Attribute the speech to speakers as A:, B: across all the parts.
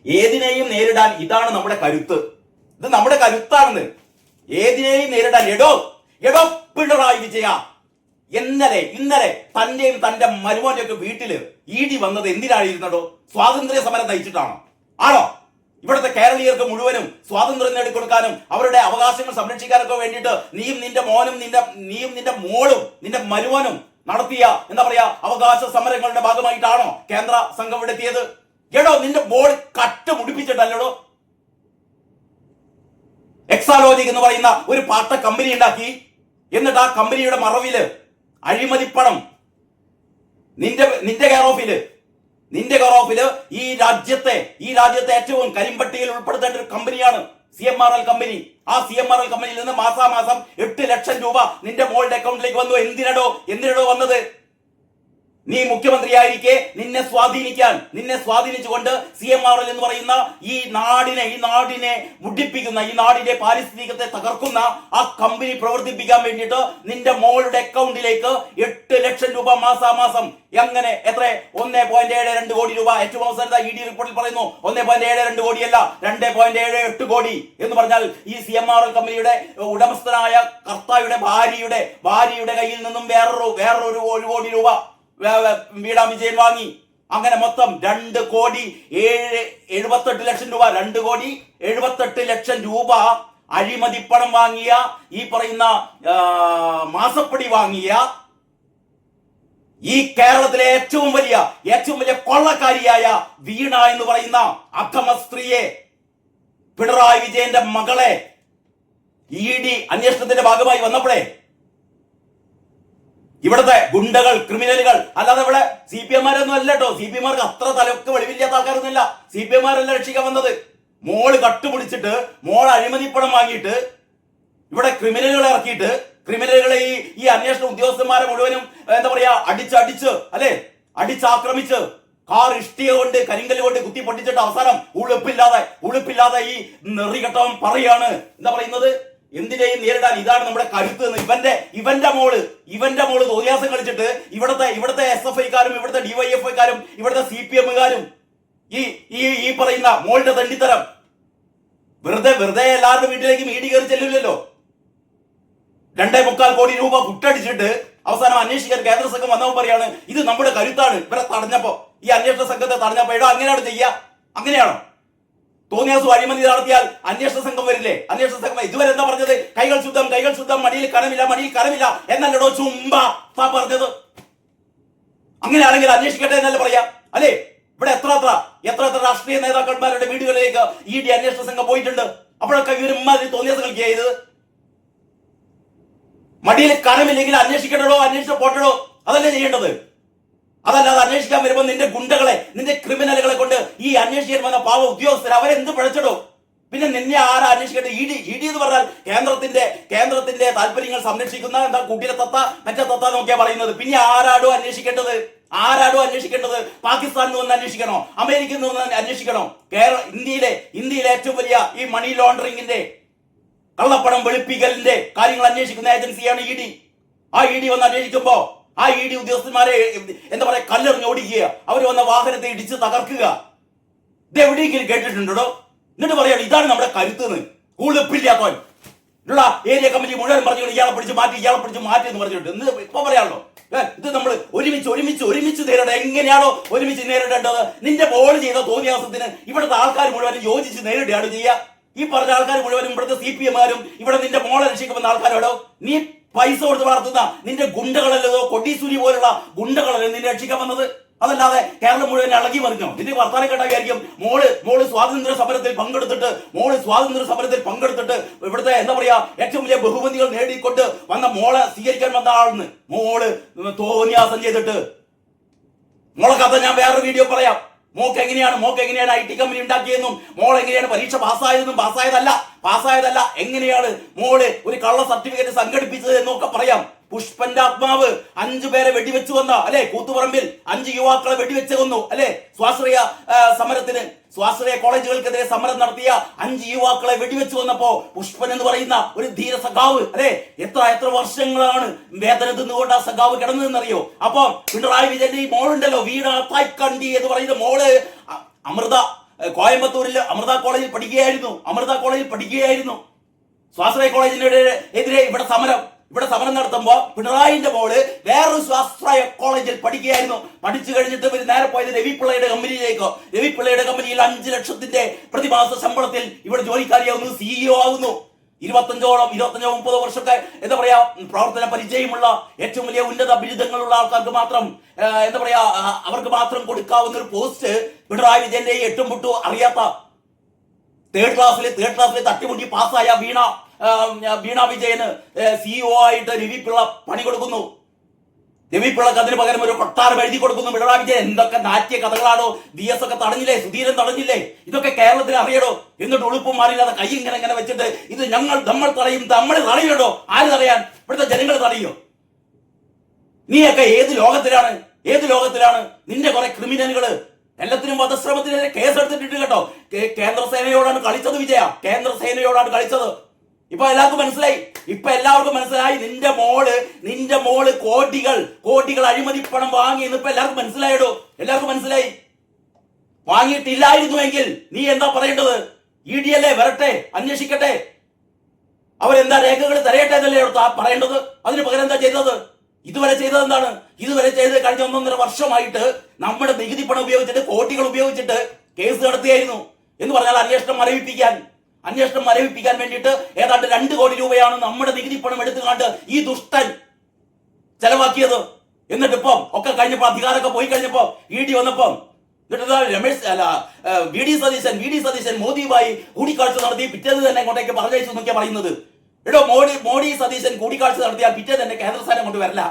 A: ഏതിനെയും നേരിടാൻ ഇതാണ് നമ്മുടെ കരുത്ത്. ഇത് നമ്മുടെ കരുത്താണെന്ന്. ഏതിനെയും നേരിടാൻ എടോ പിണറായി വിജയ, ഇന്നലെ തന്റെയും തന്റെ മരുമോന്റെ ഒക്കെ വീട്ടില് ഇഡി വന്നത് എന്തിനായിരുന്നടോ? സ്വാതന്ത്ര്യ സമരം നയിച്ചിട്ടാണോ? ആണോ? ഇവിടുത്തെ കേരളീയർക്ക് മുഴുവനും സ്വാതന്ത്ര്യം നേടിക്കൊടുക്കാനും അവരുടെ അവകാശങ്ങൾ സംരക്ഷിക്കാനൊക്കെ വേണ്ടിയിട്ട് നീയും നിന്റെ മോളും നിന്റെ മരുമോനും നടത്തിയ എന്താ പറയാ അവകാശ സമരങ്ങളുടെ ഭാഗമായിട്ടാണോ കേന്ദ്ര സംഘം ഇവിടെ എത്തിയത്? നിന്റെ മോൾ കട്ട് മുടിപ്പിച്ചിട്ടല്ലോ എക്സാലോജിക് എന്ന് പറയുന്ന ഒരു പാട്ട കമ്പനി ഉണ്ടാക്കി. എന്നിട്ട് ആ കമ്പനിയുടെ മറവില് അഴിമതിപ്പണം നിന്റെ കെയർ ഓഫില് ഈ രാജ്യത്തെ ഏറ്റവും കരിമ്പട്ടിയിൽ ഉൾപ്പെടുത്തേണ്ട ഒരു കമ്പനിയാണ് CMRL കമ്പനി. ആ CMRL കമ്പനിയിൽ നിന്ന് മാസാമാസം 8 ലക്ഷം രൂപ നിന്റെ മോളുടെ അക്കൗണ്ടിലേക്ക് വന്നു. എന്തിനടോ വന്നത്? നീ മുഖ്യമന്ത്രിയായിരിക്കെ നിന്നെ സ്വാധീനിച്ചുകൊണ്ട് CMRL എന്ന് പറയുന്ന ഈ നാടിനെ മുടിപ്പിക്കുന്ന, ഈ നാടിന്റെ പാരിസ്ഥിതികത്തെ തകർക്കുന്ന ആ കമ്പനി പ്രവർത്തിപ്പിക്കാൻ വേണ്ടിയിട്ട് നിന്റെ മോളുടെ അക്കൗണ്ടിലേക്ക് 8 ലക്ഷം രൂപ മാസാമാസം. എങ്ങനെ? എത്ര? 1.72 കോടി രൂപ. ഏറ്റവും അവസാനത്തെ ED റിപ്പോർട്ടിൽ പറയുന്നു 1.72 കോടിയല്ല, 2.78 കോടി എന്ന് പറഞ്ഞാൽ ഈ CMRL കമ്പനിയുടെ ഉടമസ്ഥനായ കർത്തായുടെ ഭാര്യയുടെ കയ്യിൽ നിന്നും വേറൊരു 1 കോടി രൂപ വീണാ വിജയൻ വാങ്ങി. അങ്ങനെ മൊത്തം 2.78 ലക്ഷം രൂപ, 2.78 ലക്ഷം രൂപ അഴിമതിപ്പണം വാങ്ങിയ, ഈ പറയുന്ന മാസപ്പടി വാങ്ങിയ ഈ കേരളത്തിലെ ഏറ്റവും വലിയ കൊള്ളക്കാരിയായ വീണ എന്ന് പറയുന്ന അധമ സ്ത്രീയെ, പിണറായി വിജയന്റെ മകളെ ED അന്വേഷണത്തിന്റെ ഭാഗമായി വന്നപ്പോഴേ ഇവിടുത്തെ ഗുണ്ടകൾ, ക്രിമിനലുകൾ, അല്ലാതെ ഇവിടെ CPM-മാരൊന്നും അല്ല കേട്ടോ. CPM-മാർക്ക് അത്ര തലക്ക് വെളിവില്ലാത്ത ആൾക്കാരൊന്നുമില്ല. CPM-മാരല്ല രക്ഷിക്കാൻ വന്നത്. മോള് കട്ടുപിടിച്ചിട്ട്, മോൾ അഴിമതിപ്പണം വാങ്ങിയിട്ട് ഇവിടെ ക്രിമിനലുകളെ ഇറക്കിയിട്ട്, ക്രിമിനലുകളെ ഈ അന്വേഷണ ഉദ്യോഗസ്ഥന്മാരെ മുഴുവനും എന്താ പറയാ അടിച്ചാക്രമിച്ച് കാർ ഇഷ്ടിക കൊണ്ട്, കരിങ്കല്ല് കൊണ്ട് കുത്തി പൊട്ടിച്ചിട്ട് അവസാനം ഉളുപ്പില്ലാതെ ഈ നെറികെട്ടവൻ പറയാണ് എന്താ പറയുന്നത്, എന്തിനേയും നേരിടാൻ ഇതാണ് നമ്മുടെ കരുത്ത് എന്ന്. ഇവന്റെ മോള് തോന്നിയാസം കളിച്ചിട്ട് ഇവിടുത്തെ SFI-കാരും ഇവിടുത്തെ DYFI-കാരും ഇവിടുത്തെ CPM-കാരും ഈ പറയുന്ന മോളുടെ തണ്ടിത്തരം വെറുതെ എല്ലാവരുടെ വീട്ടിലേക്കും ED കയറി ചെല്ലില്ലല്ലോ. 2.25 കോടി രൂപ പുട്ടടിച്ചിട്ട് അവസാനം അന്വേഷിക്കാൻ കേന്ദ്ര സംഘം വന്നപ്പോൾ പറയാണ് ഇത് നമ്മുടെ കരുത്താണ്. ഇവരെ തടഞ്ഞപ്പോ, ഈ അന്വേഷണ സംഘത്തെ തടഞ്ഞപ്പോ അങ്ങനെയാണ് ചെയ്യുക? അങ്ങനെയാണോ? തോന്നിയാസം അഴിമതി നടത്തിയാൽ അന്വേഷണ സംഘം വരില്ലേ? അന്വേഷണ സംഘം ഇതുവരെ എന്താ പറഞ്ഞത്? കൈകൾ ശുദ്ധം, മടിയിൽ കനമില്ല എന്നല്ലടോ ചുമ്പാ പറഞ്ഞത്. അങ്ങനെയാണെങ്കിൽ അന്വേഷിക്കട്ടെ എന്നല്ല പറയാ, അല്ലേ? ഇവിടെ എത്ര രാഷ്ട്രീയ നേതാക്കന്മാരുടെ വീടുകളിലേക്ക് ED അന്വേഷണ സംഘം പോയിട്ടുണ്ട്. അപ്പോഴൊക്കെ ഇവരുമാതിരി തോന്നിയാസങ്ങൾ ചെയ്തത്. മടിയിൽ കനമില്ലെങ്കിൽ അന്വേഷിക്കട്ടോ, അന്വേഷിച്ച പോട്ടടോ, അതല്ലേ ചെയ്യേണ്ടത്. അതല്ലാതെ അന്വേഷിക്കാൻ വരുമ്പോൾ നിന്റെ ഗുണ്ടകളെ, നിന്റെ ക്രിമിനലുകളെ കൊണ്ട് ഈ അന്വേഷിക്കാൻ വന്ന പാവ ഉദ്യോഗസ്ഥർ അവരെന്ത് പിഴച്ചിടോ? പിന്നെ നിന്നെ ആരാ അന്വേഷിക്കട്ടെ? ED എന്ന് പറഞ്ഞാൽ കേന്ദ്രത്തിന്റെ താല്പര്യങ്ങൾ സംരക്ഷിക്കുന്ന എന്താ കുട്ടിയുടെ മറ്റേ നോക്കിയാ പറയുന്നത്. പിന്നെ ആരാടോ അന്വേഷിക്കേണ്ടത്? പാകിസ്ഥാനിൽ നിന്ന് അന്വേഷിക്കണോ? അമേരിക്കയിൽ നിന്ന് അന്വേഷിക്കണോ? ഇന്ത്യയിലെ ഏറ്റവും വലിയ ഈ മണി ലോണ്ടറിംഗിന്റെ, കള്ളപ്പണം വെളുപ്പിക്കലിന്റെ കാര്യങ്ങൾ അന്വേഷിക്കുന്ന ഏജൻസിയാണ് ED. ആ ED വന്ന് അന്വേഷിക്കുമ്പോ ആ ED ഉദ്യോഗസ്ഥന്മാരെ എന്താ പറയാ കല്ലെറിഞ്ഞ് ഓടിക്കുക, അവർ വന്ന വാഹനത്തെ ഇടിച്ച് തകർക്കുക. ഇത് എവിടെയെങ്കിലും കേട്ടിട്ടുണ്ടോ? എന്നിട്ട് പറയാണ് ഇതാണ് നമ്മുടെ കരുത്ത്. ഉളുപ്പില്ലാത്തവൻ ഉള്ള ഏരിയ കമ്മിറ്റി മുഴുവൻ പറഞ്ഞു ഇയാളെ പിടിച്ച് മാറ്റി എന്ന് പറഞ്ഞിട്ട് ഇപ്പൊ പറയാണല്ലോ ഇത് നമ്മൾ ഒരുമിച്ച് നേരിടേണ്ടത്. എങ്ങനെയാണോ ഒരുമിച്ച് നേരിടേണ്ടത്? നിന്റെ ബോൾ ചെയ്ത തോന്നിയാസത്തിന് ഇവിടുത്തെ ആൾക്കാർ മുഴുവനും യോജിച്ച് നേരിടുകയാണ് ചെയ്യുക. ഈ പറഞ്ഞ ആൾക്കാർ മുഴുവനും ഇവിടുത്തെ CPM-മാരും ഇവിടെ നിന്റെ മോളെ രക്ഷിക്കുമെന്ന ആൾക്കാരോടോ നീ പൈസ കൊടുത്ത് വളർത്തുന്ന നിന്റെ ഗുണ്ടകളല്ലോ, കൊട്ടീസൂരി പോലുള്ള ഗുണ്ടകളല്ലേ നിന്നെ രക്ഷിക്കാൻ വന്നത്? അതല്ലാതെ കേരളം മുഴുവൻ ഇളകി മറിഞ്ഞോ? നിന്റെ വർത്താനം കേട്ടായിരിക്കും മോള് സ്വാതന്ത്ര്യ സമരത്തിൽ പങ്കെടുത്തിട്ട് ഇവിടുത്തെ എന്താ പറയാ ഏറ്റവും വലിയ ബഹുമതികൾ നേടിക്കൊണ്ട് വന്ന മോളെ സ്വീകരിക്കാൻ വന്ന ആളെന്ന് മോള് തോന്നിയാസം ചെയ്തിട്ട് മോളെ കഥ ഞാൻ വേറൊരു വീഡിയോ പറയാം. മോക്ക് എങ്ങനെയാണ് IT കമ്പനി ഉണ്ടാക്കിയെന്നും മോൾ എങ്ങനെയാണ് പരീക്ഷ പാസ്സായതല്ല എങ്ങനെയാണ് മോള് ഒരു കള്ള സർട്ടിഫിക്കറ്റ് സംഘടിപ്പിച്ചത് എന്നൊക്കെ പറയാം. പുഷ്പന്റെ ആത്മാവ് 5 പേരെ വെടിവെച്ചു കൊന്ന, അല്ലെ? കൂത്തുപറമ്പിൽ 5 യുവാക്കളെ വെടിവെച്ച് കൊന്നു, അല്ലെ? സ്വാശ്രയ കോളേജുകൾക്കെതിരെ സമരം നടത്തിയ 5 യുവാക്കളെ വെടിവെച്ച് കൊന്നപ്പോ പുഷ്പൻ എന്ന് പറയുന്ന ഒരു ധീര സഖാവ്, അല്ലെ? എത്ര വർഷങ്ങളാണ് വേദന തിന്നുകൊണ്ട് ആ സഖാവ് കിടന്നതെന്നറിയോ? അപ്പൊ പിണറായി വിജയന്റെ ഈ മോളുണ്ടല്ലോ, വീണ തായ്ക്കണ്ടി എന്ന് പറയുന്ന മോള് കോയമ്പത്തൂരിൽ അമൃത കോളേജിൽ പഠിക്കുകയായിരുന്നു. സ്വാശ്രയ കോളേജിനെതിരെ ഇവിടെ സമരം നടത്തുമ്പോൾ പിണറായിന്റെ മോള് വേറൊരു സ്വാശ്രയ കോളേജിൽ പഠിക്കുകയായിരുന്നു. പഠിച്ചു കഴിഞ്ഞിട്ട് ഇവർ നേരെ പോയത് രവിപിള്ളയുടെ കമ്പനിയിലേക്കോ. രവിപിള്ളയുടെ കമ്പനിയിൽ 5 ലക്ഷത്തിന്റെ പ്രതിമാസ ശമ്പളത്തിൽ ഇവിടെ ജോലിക്കാരിയാവുന്നു, CEO ആവുന്നു. 25-30 വർഷമൊക്കെ എന്താ പറയാ പ്രവർത്തന പരിചയമുള്ള ഏറ്റവും വലിയ ഉന്നത ബിരുദങ്ങളുള്ള ആൾക്കാർക്ക് മാത്രം എന്താ പറയാ അവർക്ക് മാത്രം കൊടുക്കാവുന്ന ഒരു പോസ്റ്റ് പിണറായി വിജയന്റെ 8 മുട്ടും അറിയാത്ത തേർഡ് ക്ലാസ്സിൽ തട്ടിമുട്ടി പാസ്സായ വീണ വിജയന് CEO ആയിട്ട് രവിപിള്ള പണി കൊടുക്കുന്നു. രവിപിള്ളക്ക് അതിന് പകരം ഒരു കൊട്ടാരം എഴുതി കൊടുക്കുന്നു പിണറായി വിജയൻ. എന്തൊക്കെ നാട്യ കഥകളാണോ. DS ഒക്കെ തടഞ്ഞില്ലേ, സുധീരൻ തടഞ്ഞില്ലേ, ഇതൊക്കെ കേരളത്തിന് അറിയടോ. എന്നിട്ട് ഉളുപ്പും മാറിയില്ലാതെ കൈ ഇങ്ങനെ വെച്ചിട്ട് ഇത് നമ്മൾ തടയണോ? ആര് തടയാൻ? ഇവിടുത്തെ ജനങ്ങൾ തടയോ? നീയൊക്കെ ഏത് ലോകത്തിലാണ്? നിന്റെ കുറെ ക്രിമിനലുകള് എല്ലാത്തിനും വധശ്രമത്തിനെതിരെ കേസെടുത്തിട്ടുണ്ട് കേട്ടോ. കേന്ദ്രസേനയോടാണ് കളിച്ചത് വിജയ, കേന്ദ്രസേനയോടാണ് കളിച്ചത്. ഇപ്പൊ എല്ലാവർക്കും മനസ്സിലായി. നിന്റെ മോള് കോടികൾ അഴിമതി പണം വാങ്ങി എന്ന് ഇപ്പൊ എല്ലാവർക്കും മനസ്സിലായി. വാങ്ങിയിട്ടില്ലായിരുന്നുവെങ്കിൽ നീ എന്താ പറയേണ്ടത്? ED അല്ലേ, വരട്ടെ, അന്വേഷിക്കട്ടെ, അവരെന്താ രേഖകൾ തരയട്ടെ എന്നല്ലേ പറയേണ്ടത്. അതിന് പകരം എന്താ ചെയ്തത്? ഇതുവരെ ചെയ്തത് എന്താണ്? കഴിഞ്ഞ 1.5 വർഷമായിട്ട് നമ്മുടെ നികുതി പണം ഉപയോഗിച്ചിട്ട്, കോടികൾ ഉപയോഗിച്ചിട്ട് കേസ് നടത്തുകയായിരുന്നു. എന്ന് പറഞ്ഞാൽ അന്വേഷണം മരവിപ്പിക്കാൻ വേണ്ടിയിട്ട് ഏതാണ്ട് 2 കോടി രൂപയാണ് നമ്മുടെ നികുതി പണം എടുത്തുകൊണ്ട് ഈ ദുഷ്ടൻ ചെലവാക്കിയത്. എന്നിട്ട് ഇപ്പം ഒക്കെ കഴിഞ്ഞപ്പോ അധികാരമൊക്കെ പോയി കഴിഞ്ഞപ്പോ ED വന്നപ്പോ വി ഡി സതീശൻ മോദിയുമായി കൂടിക്കാഴ്ച നടത്തി പിറ്റേന്ന് തന്നെ ഇങ്ങോട്ടേക്ക് പറഞ്ഞയച്ചു എന്നൊക്കെയാ പറയുന്നത്. മോഡി സതീശൻ കൂടിക്കാഴ്ച നടത്തിയാൽ പിറ്റേ തന്നെ കേന്ദ്രസ്ഥാനം കൊണ്ട് വരില്ല.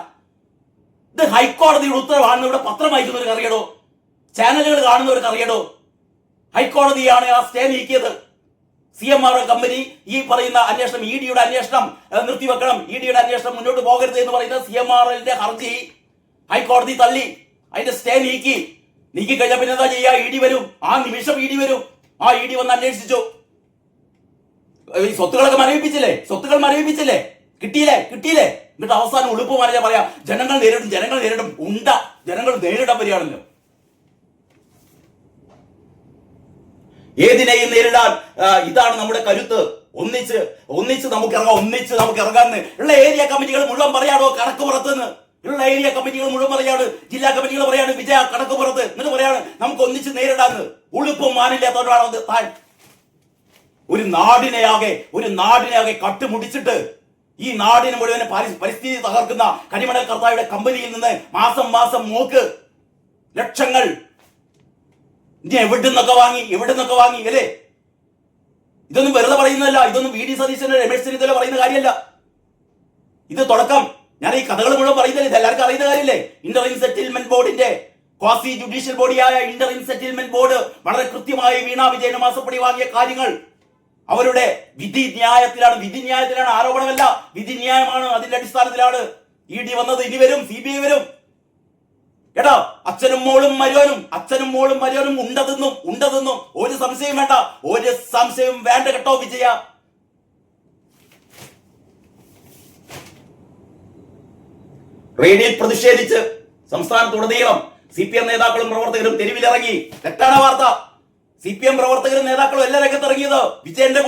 A: ഇത് ഹൈക്കോടതിയുടെ ഉത്തരവാണെന്ന് ഇവിടെ പത്രം വായിക്കുന്നവർക്ക് അറിയടോ, ചാനലുകൾ കാണുന്നവർക്ക് അറിയടോ. ഹൈക്കോടതിയാണ് ആ സ്റ്റേ നീക്കിയത്. CMR കമ്പനി ഈ പറയുന്ന അന്വേഷണം, EDയുടെ അന്വേഷണം നിർത്തിവെക്കണം, EDയുടെ അന്വേഷണം മുന്നോട്ട് പോകരുത് എന്ന് പറയുന്ന CMRന്റെ ഹർജി ഹൈക്കോടതി തള്ളി. അതിന്റെ സ്റ്റേ നീക്കി കഴിഞ്ഞാൽ പിന്നെ എന്താ ചെയ്യുക? ED വരും. ആ നിമിഷം ED വരും. ആ ED വന്ന് അന്വേഷിച്ചു. ഈ സ്വത്തുക്കൾ മരവിപ്പിച്ചില്ലേ? കിട്ടിയില്ലേ? എന്നിട്ട് അവസാനം ഉളുപ്പ് മാറിയാ പറയാ ജനങ്ങൾ നേരിടും. ജനങ്ങൾ നേരിടാൻ വരികയാണല്ലോ. ഏതിനെയും നേരിടാൻ ഇതാണ് നമ്മുടെ കരുത്ത്. ഒന്നിച്ച് നമുക്ക് ഇറങ്ങാന്ന് ഉള്ള ഏരിയ കമ്മിറ്റികൾ മുഴുവൻ പറയാടോ കണക്ക് പുറത്തുനിന്ന്. ജില്ലാ കമ്മിറ്റികൾ പറയാണ് വിജയ കണക്ക് പുറത്ത്. എന്നിട്ട് പറയാണ് നമുക്ക് ഒന്നിച്ച് നേരിടാന്ന്. ഉളുപ്പും മാനില്ലാത്തവരാണ് താൻ. ഒരു നാടിനെയാകെ കട്ടുമുടിച്ചിട്ട് ഈ നാടിന് മുഴുവൻ പരിസ്ഥിതി തകർക്കുന്ന കരിമണൽ കർത്തായുടെ കമ്പനിയിൽ നിന്ന് മാസം നോക്ക് ലക്ഷങ്ങൾ എവിടുന്നൊക്കെ വാങ്ങി അല്ലേ? ഇതൊന്നും വെറുതെ പറയുന്നതല്ല. ഇതൊന്നും VD സതീശന്റെ രമേശ് ചെന്നിത്തല പറയുന്ന കാര്യമല്ല. ഇത് തുടക്കം. ഞാൻ ഈ കഥകൾ മുഴുവൻ പറയുന്നില്ല, ഇത് എല്ലാവർക്കും അറിയുന്ന കാര്യമില്ലേ? ഇന്ററിം സെറ്റിൽമെന്റ് ബോർഡിന്റെ ക്വാസി ജുഡീഷ്യൽ ബോഡിയായ ഇന്ററിം സെറ്റിൽമെന്റ് ബോർഡ് വളരെ കൃത്യമായി വീണ വിജയന് മാസപ്പടി വാങ്ങിയ കാര്യങ്ങൾ അവരുടെ വിധിന്യായത്തിലാണ്. ആരോപണമല്ല, വിധിന്യായമാണ്. അതിന്റെ അടിസ്ഥാനത്തിലാണ് ED വന്നത്. ഇനി വരും, CBI വരും. കേട്ടോ, അച്ഛനും മോളും മരുവനും ഉണ്ടതെന്നും ഒരു സംശയം വേണ്ട കേട്ടോ വിജയ. റേഡിയിൽ പ്രതിഷേധിച്ച് സംസ്ഥാനത്തുടനീളം CPM നേതാക്കളും പ്രവർത്തകരും തെരുവിലിറങ്ങി. തെറ്റാണ് വാർത്ത. CPM പ്രവർത്തകരും നേതാക്കളും എല്ലാ രംഗത്തിറങ്ങിയത് വിജയന്റെ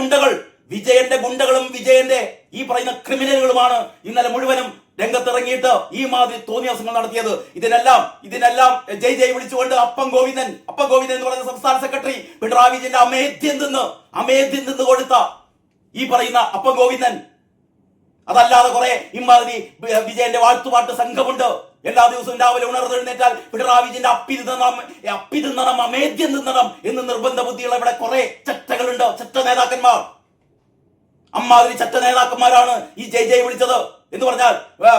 A: ഗുണ്ടകളും വിജയന്റെ ഈ പറയുന്ന ക്രിമിനലുകളുമാണ് ഇന്നലെ മുഴുവനും രംഗത്തിറങ്ങിയിട്ട് ഈ മാതിരി തോന്നിയാസങ്ങൾ നടത്തിയത്. ഇതിനെല്ലാം ജയ് വിളിച്ചുകൊണ്ട് അപ്പം ഗോവിന്ദൻ എന്ന് പറയുന്ന സംസ്ഥാന സെക്രട്ടറി പിണറായി വിജയന്റെ അമേദ്യം തിന്ന് കൊടുത്ത ഈ പറയുന്ന അപ്പം ഗോവിന്ദൻ. അതല്ലാതെ കുറെ ഇമാതിരി വിജയന്റെ വാഴ്ത്തുപാട്ട് സംഘമുണ്ട്. എല്ലാ ദിവസവും രാവിലെ ഉണർന്നെഴുന്നേറ്റാൽ പിണറായി വിജയന്റെ അപ്പി തിന്നണം അമേദ്യം തിന്നണം എന്ന് നിർബന്ധ ബുദ്ധിയുള്ള ഇവിടെ കുറെ ചട്ടകളുണ്ട്, ചട്ട നേതാക്കന്മാർ. അമ്മാതിരി ചട്ട നേതാക്കന്മാരാണ് ഈ ജയ് വിളിച്ചത്. എന്ന് പറഞ്ഞാൽ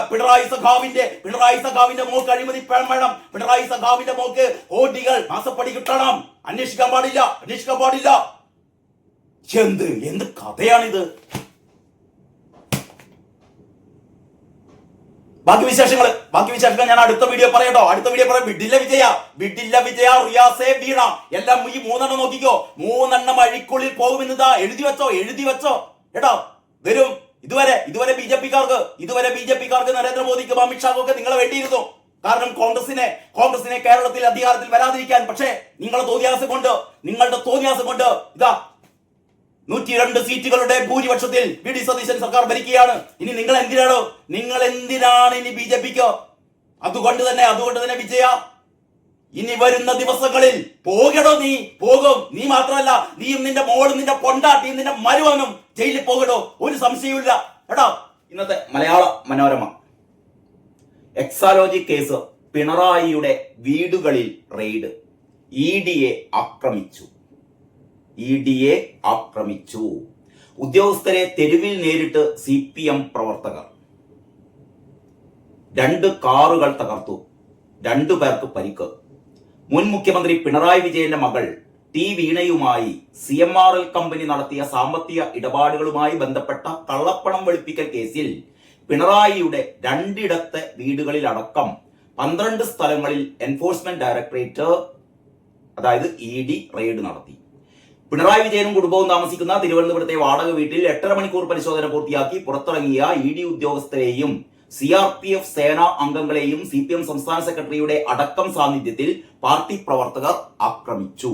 A: പിണറായി സഖാവിന്റെ മോക്ക് അഴിമതി വേണം, പിണറായി സഖാവിന്റെ മോക്ക് കോടികൾ മാസപ്പടി കിട്ടണം, അന്വേഷിക്കാൻ പാടില്ല. എന്ത് കഥയാണിത്? ബാക്കി വിശേഷങ്ങൾ ഞാൻ അടുത്ത വീഡിയോ പറയട്ടോ. വിടില്ല വിജയ റിയാസേ വീണ എല്ലാം ഈ 3 എണ്ണം നോക്കിക്കോ. 3 എണ്ണം അഴിക്കുള്ളിൽ പോകുമെന്നതാ എഴുതി വെച്ചോ കേട്ടോ. വരും. ഇതുവരെ ബി ജെ പിക്കാർക്ക് നരേന്ദ്രമോദിക്കും അമിത്ഷാക്കും ഒക്കെ നിങ്ങളെ വേണ്ടിയിരുന്നു. കാരണം കോൺഗ്രസിനെ കേരളത്തിൽ അധികാരത്തിൽ വരാതിരിക്കാൻ. പക്ഷേ നിങ്ങളുടെ തോന്നിയാസം കൊണ്ട് ഇതാ 102 സീറ്റുകളുടെ ഭൂരിപക്ഷത്തിൽ വി.ഡി. സതീശൻ സർക്കാർ ഭരിക്കുകയാണ്. ഇനി നിങ്ങൾ എന്തിനാണ് ഇനി ബി.ജെ.പിക്ക്? അതുകൊണ്ട് തന്നെ വിജയ, ഇനി വരുന്ന ദിവസങ്ങളിൽ പോകും. നീ മാത്രമല്ല, നീയും നിന്റെ മോളും നിന്റെ പൊണ്ടാട്ടിയും നിന്റെ മരുവനും ജയിലിൽ പോകടോ, ഒരു സംശയവുമില്ല കേട്ടോ. ഇന്നത്തെ മലയാള മനോരമ എക്സാലോജി കേസ്, പിണറായിയുടെ വീടുകളിൽ റെയ്ഡ്, ഇഡിയെ ആക്രമിച്ചു. ഉദ്യോഗസ്ഥരെ തെരുവിൽ നേരിട്ട് CPM പ്രവർത്തകർ. 2 കാറുകൾ തകർത്തു, 2 പേർക്ക് പരിക്ക്. മുൻ മുഖ്യമന്ത്രി പിണറായി വിജയന്റെ മകൾ ടി വീണയുമായി CMRL കമ്പനി നടത്തിയ സാമ്പത്തിക ഇടപാടുകളുമായി ബന്ധപ്പെട്ട കള്ളപ്പണം വെളുപ്പിക്കൽ കേസിൽ പിണറായിയുടെ 2 ഇടത്തെ വീടുകളിലടക്കം 12 സ്ഥലങ്ങളിൽ എൻഫോഴ്സ്മെന്റ് ഡയറക്ടറേറ്റ് അതായത് ED റെയ്ഡ് നടത്തി. പിണറായി വിജയനും കുടുംബവും താമസിക്കുന്ന തിരുവനന്തപുരത്തെ വാടക വീട്ടിൽ 8.5 മണിക്കൂർ പരിശോധന പൂർത്തിയാക്കി പുറത്തിറങ്ങിയ ED ഉദ്യോഗസ്ഥരെയും CRPF സേനാ അംഗങ്ങളെയും CPM സംസ്ഥാന സെക്രട്ടറിയുടെ അടക്കം സാന്നിധ്യത്തിൽ പാർട്ടി പ്രവർത്തകർ ആക്രമിച്ചു.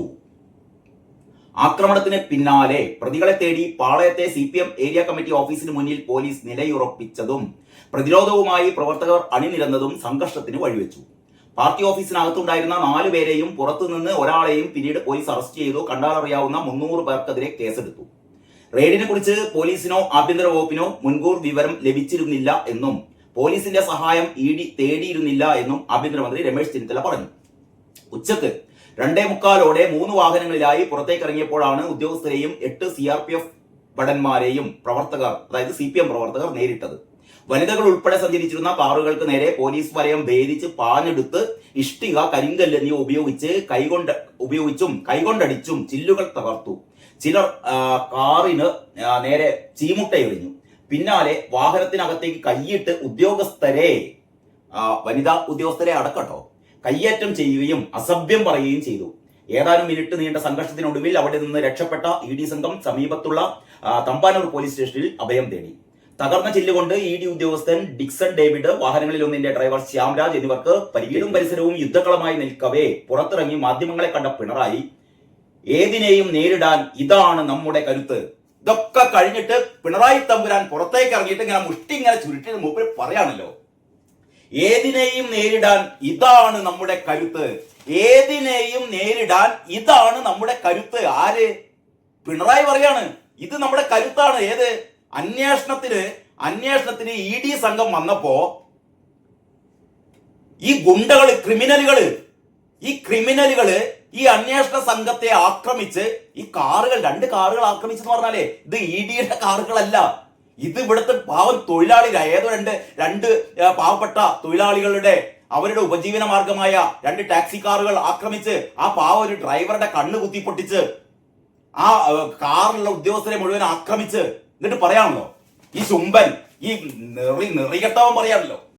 A: ആക്രമണത്തിന് പിന്നാലെ പ്രതികളെ തേടി പാളയത്തെ CPM ഏരിയ കമ്മിറ്റി ഓഫീസിന് മുന്നിൽ പോലീസ് നിലയുറപ്പിച്ചതും പ്രതിരോധവുമായി പ്രവർത്തകർ അണിനിരന്നതും സംഘർഷത്തിന് വഴിവെച്ചു. പാർട്ടി ഓഫീസിനകത്തുണ്ടായിരുന്ന 4 പേരെയും പുറത്തുനിന്ന് ഒരാളെയും പിന്നീട് പോലീസ് അറസ്റ്റ് ചെയ്തു. കണ്ടാലറിയാവുന്ന 300 പേർക്കെതിരെ കേസെടുത്തു. റെയ്ഡിനെ കുറിച്ച് പോലീസിനോ ആഭ്യന്തര വകുപ്പിനോ മുൻകൂർ വിവരം ലഭിച്ചിരുന്നില്ല എന്നും പോലീസിന്റെ സഹായം ED തേടിയിരുന്നില്ല എന്നും ആഭ്യന്തരമന്ത്രി രമേശ് ചെന്നിത്തല പറഞ്ഞു. ഉച്ചക്ക് 2:45 3 വാഹനങ്ങളിലായി പുറത്തേക്കിറങ്ങിയപ്പോഴാണ് ഉദ്യോഗസ്ഥരെയും 8 CRPF ഭടന്മാരെയും അതായത് CPM പ്രവർത്തകർ നേരിട്ടത്. വനിതകൾ ഉൾപ്പെടെ സഞ്ചരിച്ചിരുന്ന കാറുകൾക്ക് നേരെ പോലീസ് വലയം ഭേദിച്ച് പാഞ്ഞെടുത്ത് ഇഷ്ടിക, കരിങ്കല്ല് എന്നിവ ഉപയോഗിച്ചും കൈകൊണ്ടടിച്ചും ചില്ലുകൾ തകർത്തു. ചിലർ കാറിന് നേരെ ചീമുട്ടയെറിഞ്ഞു. പിന്നാലെ വാഹനത്തിനകത്തേക്ക് കൈയിട്ട് വനിതാ ഉദ്യോഗസ്ഥരെ അടക്കട്ടോ കയ്യേറ്റം ചെയ്യുകയും അസഭ്യം പറയുകയും ചെയ്തു. ഏതാനും മിനിറ്റ് നീണ്ട സംഘർഷത്തിനൊടുവിൽ അവിടെ നിന്ന് രക്ഷപ്പെട്ട ED സംഘം സമീപത്തുള്ള തമ്പാനൂർ പോലീസ് സ്റ്റേഷനിൽ അഭയം തേടി. തകർന്ന ചില്ലുകൊണ്ട് ED ഉദ്യോഗസ്ഥൻ ഡിക്സൺ ഡേവിഡ്, വാഹനങ്ങളിൽ ഒന്നിന്റെ ഡ്രൈവർ ശ്യാംരാജ് എന്നിവർക്ക് വീടും പരിസരവും യുദ്ധക്കളമായി നിൽക്കവേ പുറത്തിറങ്ങി മാധ്യമങ്ങളെ കണ്ട പിണറായി ഏതിനെയും നേരിടാൻ ഇതാണ് നമ്മുടെ കരുത്ത്. ഇതൊക്കെ കഴിഞ്ഞിട്ട് പിണറായി തമ്പുരാൻ പുറത്തേക്ക് ഇറങ്ങിയിട്ട് ഇങ്ങനെ മുഷ്ടി ചുരുട്ടി മൂപ്പര് പറയാണല്ലോ, ഏതിനെയും നേരിടാൻ ഇതാണ് നമ്മുടെ കരുത്ത്. ഏതിനെയും നേരിടാൻ ഇതാണ് നമ്മുടെ കരുത്ത്. ആര്? പിണറായി പറയാണ് ഇത് നമ്മുടെ കരുത്താണ്. ഏത്? അന്വേഷണത്തിന് ED സംഘം വന്നപ്പോ ഈ ഗുണ്ടകള്, ക്രിമിനലുകള് ഈ അന്വേഷണ സംഘത്തെ ആക്രമിച്ച് ഈ കാറുകൾ 2 കാറുകൾ ആക്രമിച്ചെന്ന് പറഞ്ഞാലേ ഇത് EDയുടെ കാറുകളല്ല. ഇത് ഇവിടുത്തെ പാവം തൊഴിലാളികൾ, ഏതോ രണ്ട് പാവപ്പെട്ട തൊഴിലാളികളുടെ അവരുടെ ഉപജീവന മാർഗമായ 2 ടാക്സി കാറുകൾ ആക്രമിച്ച് ആ ഒരു ഡ്രൈവറുടെ കണ്ണ് കുത്തിപ്പൊട്ടിച്ച് ആ കാറിലുള്ള ഉദ്യോഗസ്ഥരെ മുഴുവൻ ആക്രമിച്ച് എന്നിട്ട് പറയാണല്ലോ ഈ ചുംബൻ, ഈ നെറികെട്ടവൻ പറയാണല്ലോ